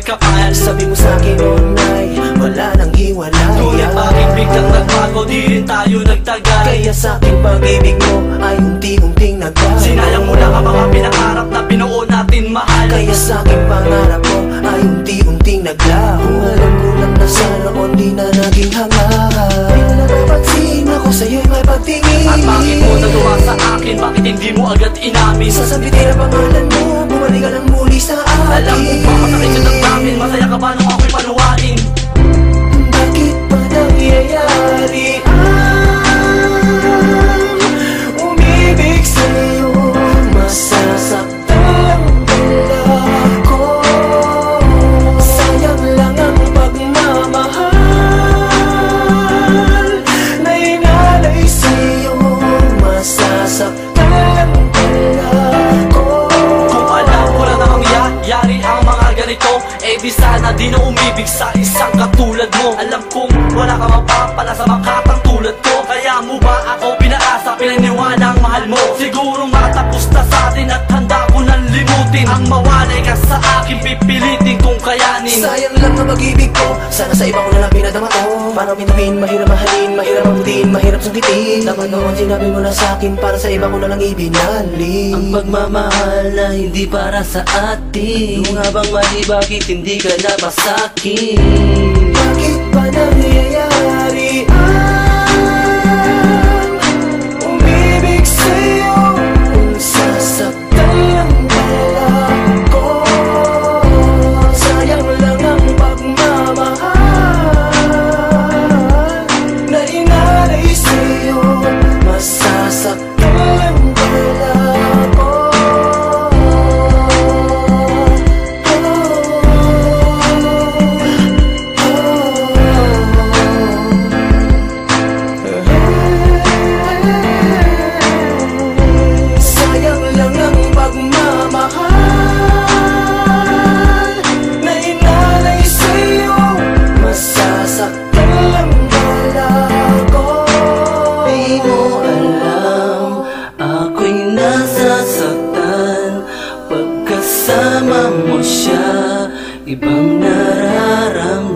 kapal. Sabi mo sa'kin noon ay wala nang hiwalay. Ngunit bakit biglang nagbago, di rin tayo nagtagal. Kaya sa'kin pag-ibig mo ay unti-unting nagbago. Sinayang mo lang ang mga pinangarap na binuo natin, mahal. Kaya sa'kin pangarap mo ay unti-unting naglaho. Alam ko lang na sa noon di na naging hangal. Di na napapansin ako sa'yo'y may pagtingin. At bakit mo nagawa sa akin, bakit hindi mo agad inamin? Sasabitin ang pangalan mo, bumalik ka lang muli sa akin. Alam mo ba, masakit yun ang namin. Masaya ka ba nung ako'y paluwain? Bakit ba nangyayari umibig sa'yo? Masasaktan lang pala ako. Sayang lang ang pagmamahal na inalay sa'yo. Masasaktan lang pala ako. Kung alam ko na mangyayari ang mga ganito, eh di sana di na umibig sa isang katulad mo. Alam kong wala ka mapapala sa makatang tulad ko. Kaya mo ba ako pinaasa, pinaniwala ang mahal mo? Siguro matapos na sa atin at handa ko nang limutin. Ang mawalay ka sa akin, pipilitin kong kayanin. Sayang lang ang pag-ibig ko, sana sa iba ko na lang pinadama to. Parang bituin, mahirap mahalin, mahirap mabutin, mahirap sungkitin. Dapat noon sinabi mo na sa'kin, para sa iba ko na lang ibinalik. Ang pagmamahal na hindi para sa atin. Yung nga bang mali, bakit hindi ka napasakin? Bakit ba nangyayari umibig sa'yo? Kung sasaktan lang pala ako. Sayang lang ang pagmamahal na inalay sa'yo. Masasaktan lang pala ako. Sayang lang ang pagmamahal na inalay sa'yo. Masasaktan lang pala ako. Di mo alam, ako'y nasasaktan. Pagkasama mo siya, ibang nararamdaman.